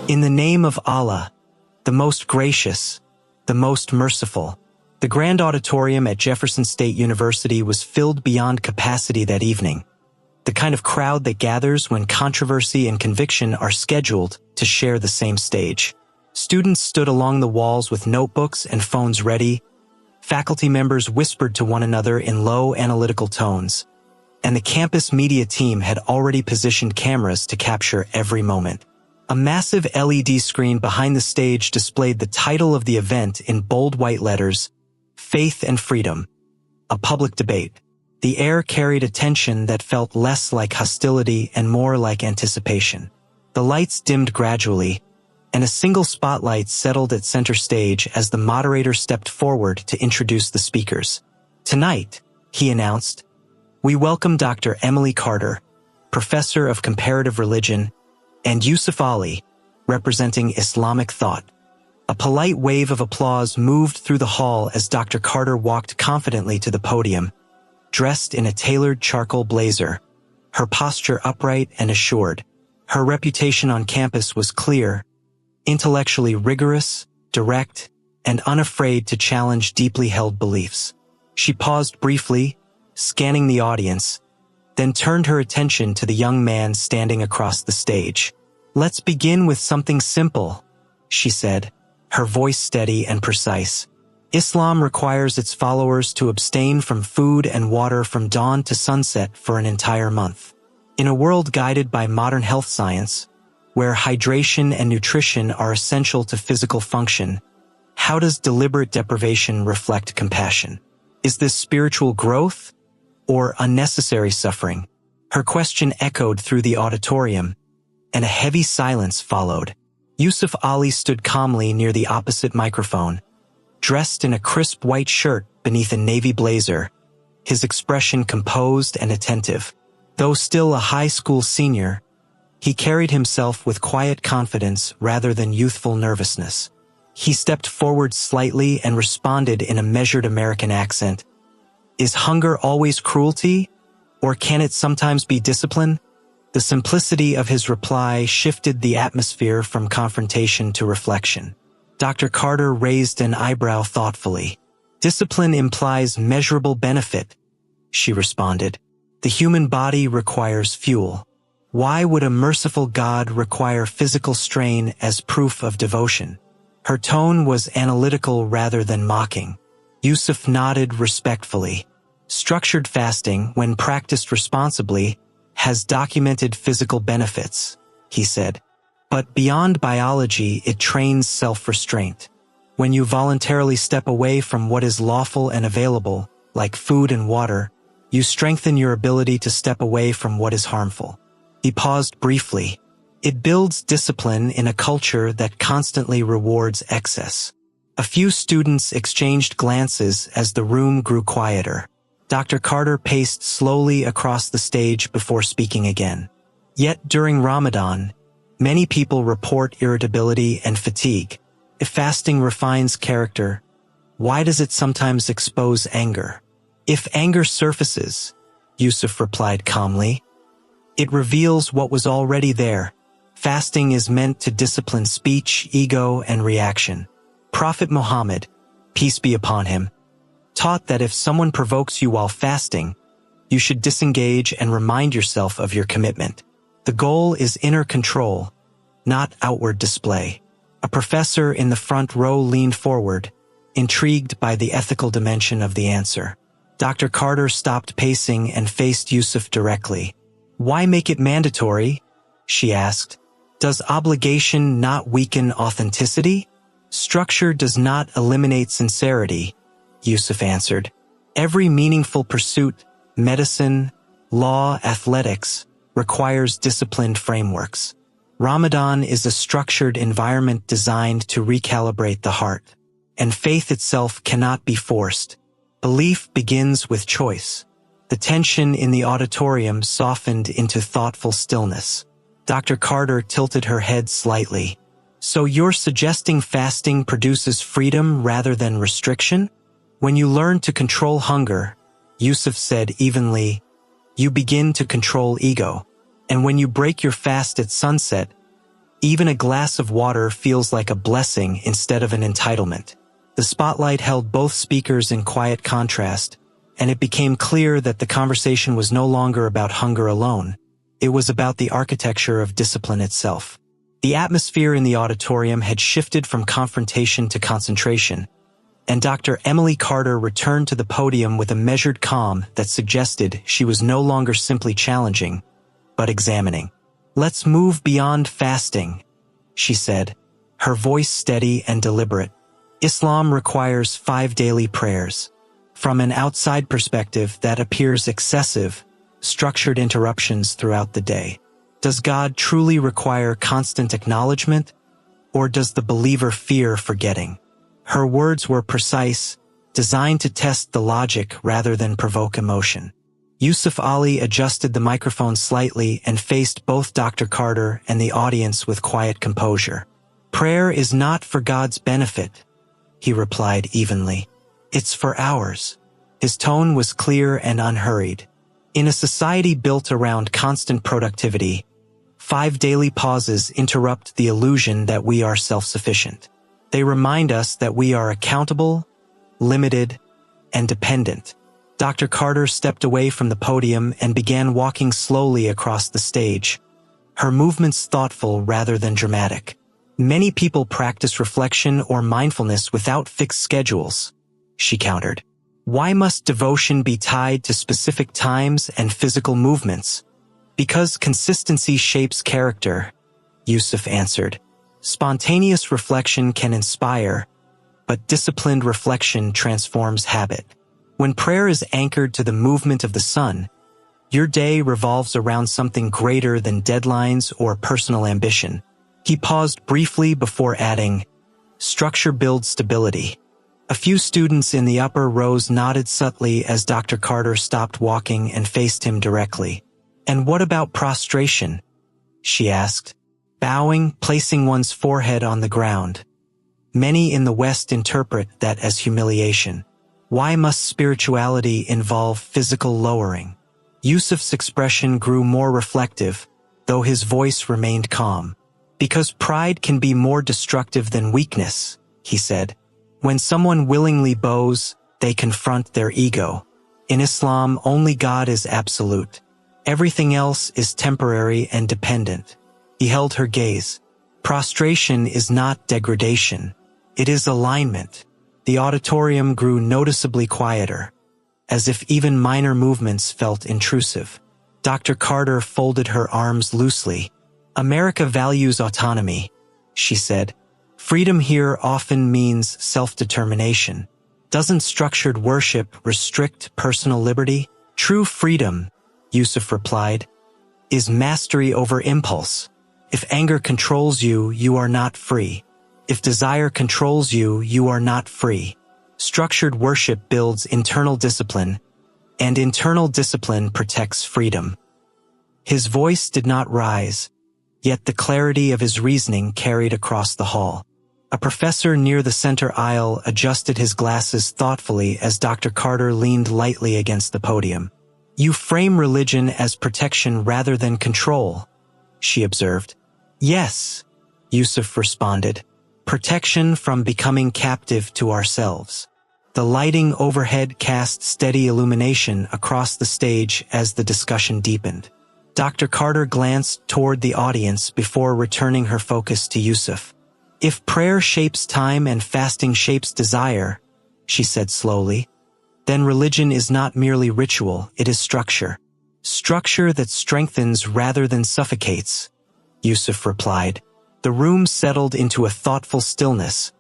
In the name of Allah, the most gracious, the most merciful. The grand auditorium at Jefferson State University was filled beyond capacity that evening, the kind of crowd that gathers when controversy and conviction are scheduled to share the same stage. Students stood along the walls with notebooks and phones ready. Faculty members whispered to one another in low analytical tones, and the campus media team had already positioned cameras to capture every moment. A massive LED screen behind the stage displayed the title of the event in bold white letters, Faith and Freedom, a public debate. The air carried a tension that felt less like hostility and more like anticipation. The lights dimmed gradually, and a single spotlight settled at center stage as the moderator stepped forward to introduce the speakers. Tonight, he announced, we welcome Dr. Emily Carter, Professor of Comparative Religion, and Yusuf Ali, representing Islamic thought. A polite wave of applause moved through the hall as Dr. Carter walked confidently to the podium, dressed in a tailored charcoal blazer, her posture upright and assured. Her reputation on campus was clear, intellectually rigorous, direct, and unafraid to challenge deeply held beliefs. She paused briefly, scanning the audience, then turned her attention to the young man standing across the stage. Let's begin with something simple, she said, her voice steady and precise. Islam requires its followers to abstain from food and water from dawn to sunset for an entire month. In a world guided by modern health science, where hydration and nutrition are essential to physical function, how does deliberate deprivation reflect compassion? Is this spiritual growth or unnecessary suffering? Her question echoed through the auditorium, and a heavy silence followed. Yusuf Ali stood calmly near the opposite microphone, dressed in a crisp white shirt beneath a navy blazer, his expression composed and attentive. Though still a high school senior, he carried himself with quiet confidence rather than youthful nervousness. He stepped forward slightly and responded in a measured American accent. Is hunger always cruelty, or can it sometimes be discipline? The simplicity of his reply shifted the atmosphere from confrontation to reflection. Dr. Carter raised an eyebrow thoughtfully. Discipline implies measurable benefit, she responded. The human body requires fuel. Why would a merciful God require physical strain as proof of devotion? Her tone was analytical rather than mocking. Yusuf nodded respectfully. Structured fasting, when practiced responsibly, has documented physical benefits, he said. But beyond biology, it trains self-restraint. When you voluntarily step away from what is lawful and available, like food and water, you strengthen your ability to step away from what is harmful. He paused briefly. It builds discipline in a culture that constantly rewards excess. A few students exchanged glances as the room grew quieter. Dr. Carter paced slowly across the stage before speaking again. Yet during Ramadan, many people report irritability and fatigue. If fasting refines character, why does it sometimes expose anger? If anger surfaces, Yusuf replied calmly, it reveals what was already there. Fasting is meant to discipline speech, ego, and reaction. Prophet Muhammad, peace be upon him, taught that if someone provokes you while fasting, you should disengage and remind yourself of your commitment. The goal is inner control, not outward display. A professor in the front row leaned forward, intrigued by the ethical dimension of the answer. Dr. Carter stopped pacing and faced Yusuf directly. Why make it mandatory? She asked. Does obligation not weaken authenticity? Structure does not eliminate sincerity, Yusuf answered. Every meaningful pursuit, medicine, law, athletics, requires disciplined frameworks. Ramadan is a structured environment designed to recalibrate the heart, and faith itself cannot be forced. Belief begins with choice. The tension in the auditorium softened into thoughtful stillness. Dr. Carter tilted her head slightly. So you're suggesting fasting produces freedom rather than restriction? When you learn to control hunger, Yusuf said evenly, you begin to control ego. And when you break your fast at sunset, Even a glass of water feels like a blessing instead of an entitlement. The spotlight held both speakers in quiet contrast, and it became clear that the conversation was no longer about hunger alone. It was about the architecture of discipline itself. The atmosphere in the auditorium had shifted from confrontation to concentration, and Dr. Emily Carter returned to the podium with a measured calm that suggested she was no longer simply challenging, but examining. "Let's move beyond fasting," she said, her voice steady and deliberate. "Islam requires 5 daily prayers. From an outside perspective, that appears excessive, structured interruptions throughout the day. Does God truly require constant acknowledgement, or does the believer fear forgetting?" Her words were precise, designed to test the logic rather than provoke emotion. Yusuf Ali adjusted the microphone slightly and faced both Dr. Carter and the audience with quiet composure. "Prayer is not for God's benefit," he replied evenly. "It's for ours." His tone was clear and unhurried. In a society built around constant productivity, 5 daily pauses interrupt the illusion that we are self-sufficient. They remind us that we are accountable, limited, and dependent. Dr. Carter stepped away from the podium and began walking slowly across the stage, her movements thoughtful rather than dramatic. "Many people practice reflection or mindfulness without fixed schedules," she countered. "Why must devotion be tied to specific times and physical movements?" "Because consistency shapes character," Yusuf answered. "Spontaneous reflection can inspire, but disciplined reflection transforms habit. When prayer is anchored to the movement of the sun, your day revolves around something greater than deadlines or personal ambition." He paused briefly before adding, "Structure builds stability." A few students in the upper rows nodded subtly as Dr. Carter stopped walking and faced him directly. "And what about prostration?" she asked, bowing, placing one's forehead on the ground. "Many in the West interpret that as humiliation. Why must spirituality involve physical lowering?" Yusuf's expression grew more reflective, though his voice remained calm. "Because pride can be more destructive than weakness," he said. "When someone willingly bows, they confront their ego. In Islam, only God is absolute. Everything else is temporary and dependent." He held her gaze. "Prostration is not degradation. It is alignment." The auditorium grew noticeably quieter, as if even minor movements felt intrusive. Dr. Carter folded her arms loosely. "America values autonomy," she said. "Freedom here often means self-determination. Doesn't structured worship restrict personal liberty?" "True freedom," Yusuf replied, "is mastery over impulse. If anger controls you, you are not free. If desire controls you, you are not free. Structured worship builds internal discipline, and internal discipline protects freedom." His voice did not rise, yet the clarity of his reasoning carried across the hall. A professor near the center aisle adjusted his glasses thoughtfully as Dr. Carter leaned lightly against the podium. "You frame religion as protection rather than control," she observed. "Yes," Yusuf responded. "Protection from becoming captive to ourselves." The lighting overhead cast steady illumination across the stage as the discussion deepened. Dr. Carter glanced toward the audience before returning her focus to Yusuf. "If prayer shapes time and fasting shapes desire," she said slowly, "then religion is not merely ritual, it is structure. Structure that strengthens rather than suffocates," Yusuf replied. The room settled into a thoughtful stillness,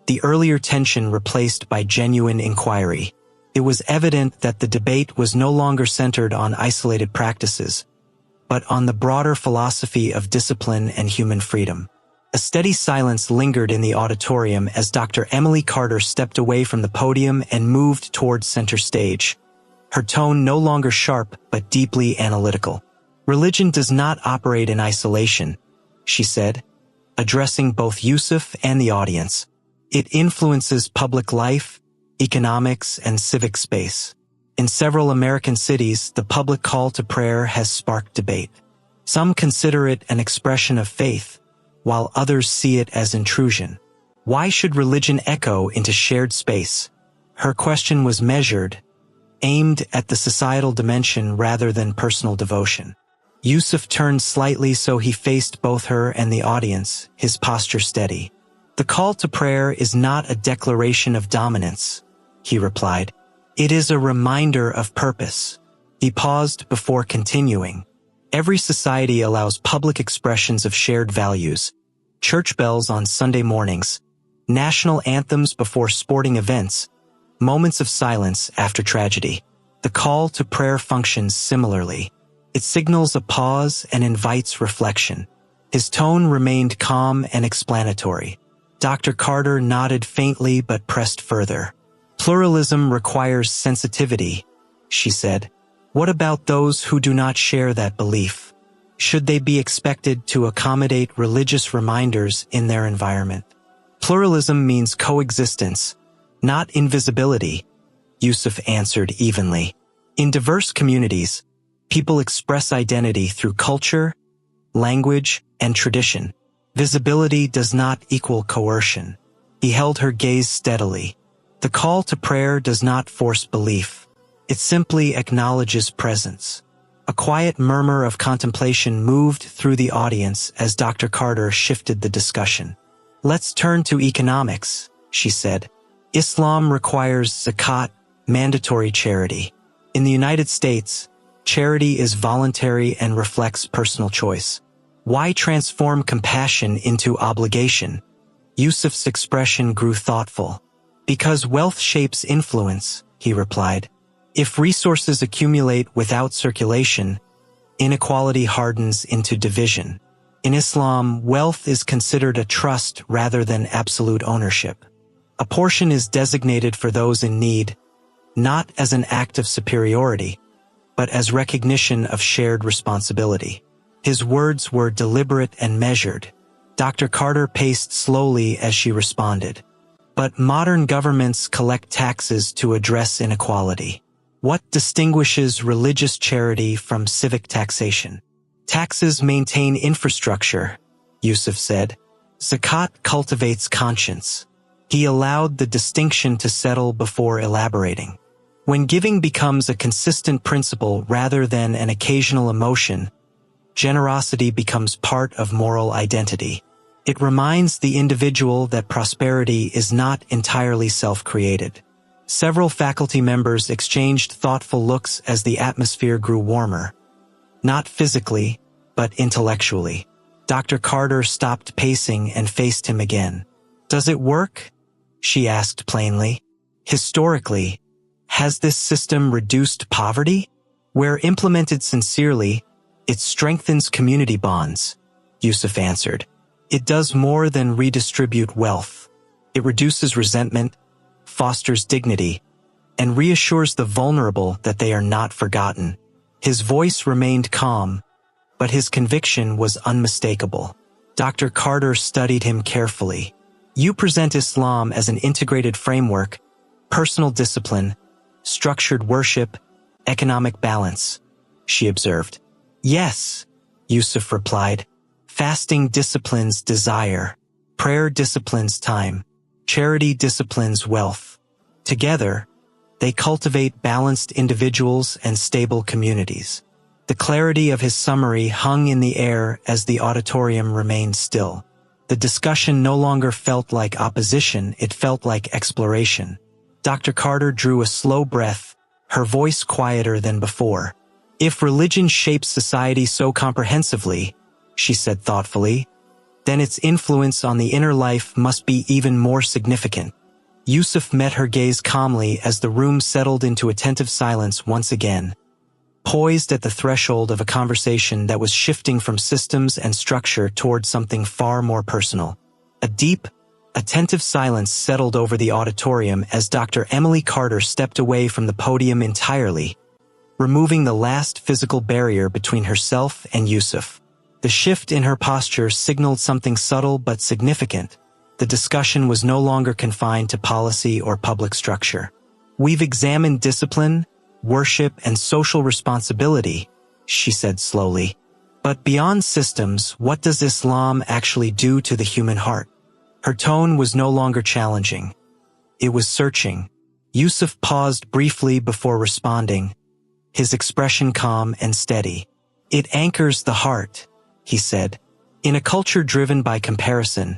the earlier tension replaced by genuine inquiry. It was evident that the debate was no longer centered on isolated practices, but on the broader philosophy of discipline and human freedom. A steady silence lingered in the auditorium as Dr. Emily Carter stepped away from the podium and moved toward center stage, her tone no longer sharp but deeply analytical. "Religion does not operate in isolation," she said, addressing both Yusuf and the audience. "It influences public life, economics, and civic space. In several American cities, the public call to prayer has sparked debate. Some consider it an expression of faith, while others see it as intrusion. Why should religion echo into shared space? Her question was measured, aimed at the societal dimension rather than personal devotion. Yusuf turned slightly so he faced both her and the audience, his posture steady. "The call to prayer is not a declaration of dominance," he replied. "It is a reminder of purpose." He paused before continuing. "Every society allows public expressions of shared values, church bells on Sunday mornings, national anthems before sporting events, moments of silence after tragedy. The call to prayer functions similarly. It signals a pause and invites reflection." His tone remained calm and explanatory. Dr. Carter nodded faintly but pressed further. "Pluralism requires sensitivity," she said. "What about those who do not share that belief? Should they be expected to accommodate religious reminders in their environment?" "Pluralism means coexistence, not invisibility," Yusuf answered evenly. "In diverse communities, people express identity through culture, language, and tradition. Visibility does not equal coercion." He held her gaze steadily. "The call to prayer does not force belief. It simply acknowledges presence." A quiet murmur of contemplation moved through the audience as Dr. Carter shifted the discussion. "Let's turn to economics," she said. "Islam requires zakat, mandatory charity. In the United States, charity is voluntary and reflects personal choice. Why transform compassion into obligation?" Yusuf's expression grew thoughtful. "Because wealth shapes influence," he replied. "If resources accumulate without circulation, inequality hardens into division. In Islam, wealth is considered a trust rather than absolute ownership. A portion is designated for those in need, not as an act of superiority, but as recognition of shared responsibility." His words were deliberate and measured. Dr. Carter paced slowly as she responded. "But modern governments collect taxes to address inequality. What distinguishes religious charity from civic taxation? Taxes maintain infrastructure," Yusuf said. "Zakat cultivates conscience." He allowed the distinction to settle before elaborating. "When giving becomes a consistent principle rather than an occasional emotion, generosity becomes part of moral identity. It reminds the individual that prosperity is not entirely self-created." Several faculty members exchanged thoughtful looks as the atmosphere grew warmer. Not physically, but intellectually. Dr. Carter stopped pacing and faced him again. "Does it work?" she asked plainly. "Historically, has this system reduced poverty? Where implemented sincerely, it strengthens community bonds," Yusuf answered. "It does more than redistribute wealth. It reduces resentment, fosters dignity, and reassures the vulnerable that they are not forgotten." His voice remained calm, but his conviction was unmistakable. Dr. Carter studied him carefully. "You present Islam as an integrated framework, personal discipline, structured worship, economic balance," she observed. "Yes," Yusuf replied. "Fasting disciplines desire. Prayer disciplines time. Charity disciplines wealth. Together, they cultivate balanced individuals and stable communities." The clarity of his summary hung in the air as the auditorium remained still. The discussion no longer felt like opposition, it felt like exploration. Dr. Carter drew a slow breath, her voice quieter than before. "If religion shapes society so comprehensively," she said thoughtfully, "then its influence on the inner life must be even more significant." Yusuf met her gaze calmly as the room settled into attentive silence once again, poised at the threshold of a conversation that was shifting from systems and structure toward something far more personal. A deep, attentive silence settled over the auditorium as Dr. Emily Carter stepped away from the podium entirely, removing the last physical barrier between herself and Yusuf. The shift in her posture signaled something subtle but significant. The discussion was no longer confined to policy or public structure. "We've examined discipline, worship, and social responsibility," she said slowly. But beyond systems, what does Islam actually do to the human heart? Her tone was no longer challenging. It was searching. Yusuf paused briefly before responding, his expression calm and steady. It anchors the heart, he said. In a culture driven by comparison,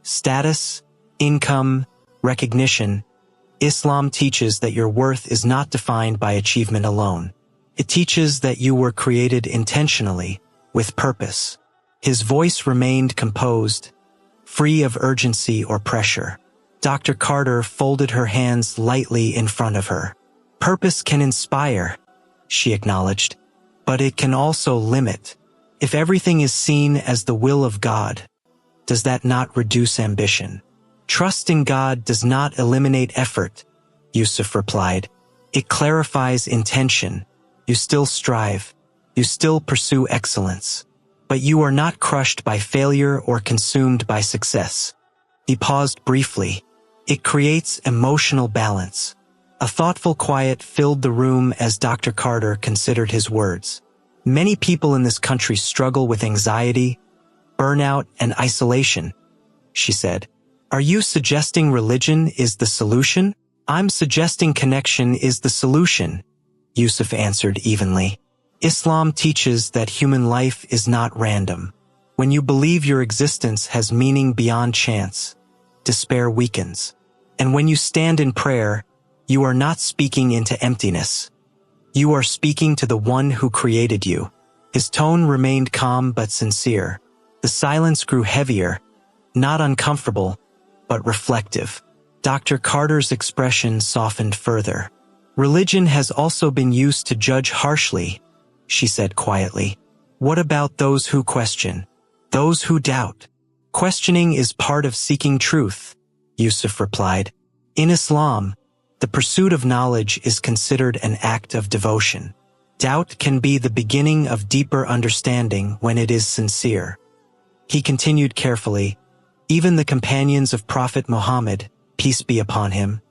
status, income, recognition, Islam teaches that your worth is not defined by achievement alone. It teaches that you were created intentionally, with purpose. His voice remained composed, free of urgency or pressure. Dr. Carter folded her hands lightly in front of her. Purpose can inspire, she acknowledged, but it can also limit. If everything is seen as the will of God, does that not reduce ambition? Trust in God does not eliminate effort, Yusuf replied. It clarifies intention. You still strive. You still pursue excellence. But you are not crushed by failure or consumed by success. He paused briefly. It creates emotional balance. A thoughtful quiet filled the room as Dr. Carter considered his words. Many people in this country struggle with anxiety, burnout, and isolation, she said. Are you suggesting religion is the solution? I'm suggesting connection is the solution, Yusuf answered evenly. Islam teaches that human life is not random. When you believe your existence has meaning beyond chance, despair weakens. And when you stand in prayer, you are not speaking into emptiness. You are speaking to the one who created you. His tone remained calm but sincere. The silence grew heavier, not uncomfortable, but reflective. Dr. Carter's expression softened further. Religion has also been used to judge harshly, she said quietly. What about those who question? Those who doubt? Questioning is part of seeking truth, Yusuf replied. In Islam, the pursuit of knowledge is considered an act of devotion. Doubt can be the beginning of deeper understanding when it is sincere. He continued carefully, even the companions of Prophet Muhammad, peace be upon him,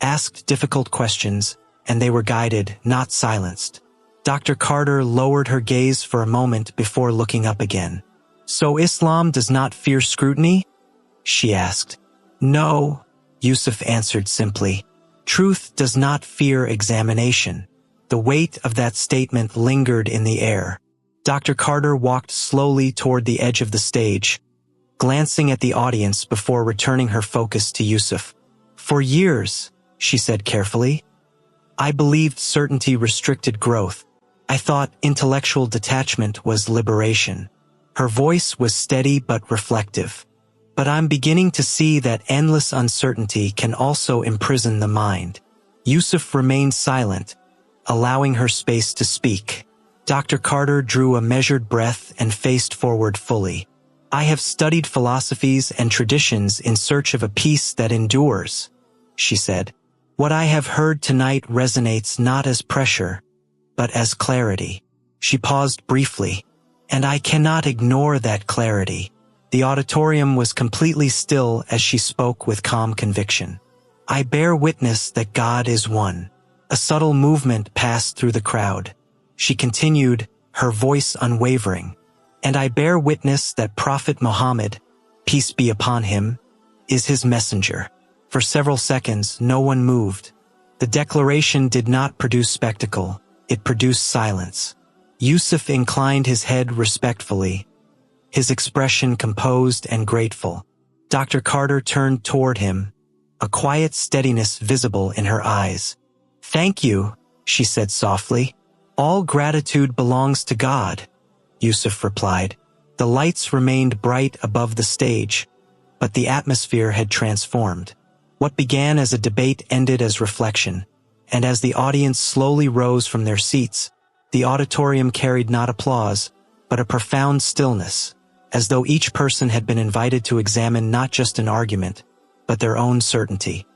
asked difficult questions, and they were guided, not silenced. Dr. Carter lowered her gaze for a moment before looking up again. So Islam does not fear scrutiny? She asked. No, Yusuf answered simply. Truth does not fear examination. The weight of that statement lingered in the air. Dr. Carter walked slowly toward the edge of the stage, glancing at the audience before returning her focus to Yusuf. For years, she said carefully, I believed certainty restricted growth. I thought intellectual detachment was liberation. Her voice was steady but reflective. But I'm beginning to see that endless uncertainty can also imprison the mind. Yusuf remained silent, allowing her space to speak. Dr. Carter drew a measured breath and faced forward fully. I have studied philosophies and traditions in search of a peace that endures, she said. What I have heard tonight resonates not as pressure, but as clarity. She paused briefly, and I cannot ignore that clarity. The auditorium was completely still as she spoke with calm conviction. I bear witness that God is one. A subtle movement passed through the crowd. She continued, her voice unwavering. And I bear witness that Prophet Muhammad, peace be upon him, is his messenger. For several seconds, no one moved. The declaration did not produce spectacle. It produced silence. Yusuf inclined his head respectfully, his expression composed and grateful. Dr. Carter turned toward him, a quiet steadiness visible in her eyes. Thank you, she said softly. All gratitude belongs to God, Yusuf replied. The lights remained bright above the stage, but the atmosphere had transformed. What began as a debate ended as reflection, and as the audience slowly rose from their seats, the auditorium carried not applause, but a profound stillness, as though each person had been invited to examine not just an argument, but their own certainty.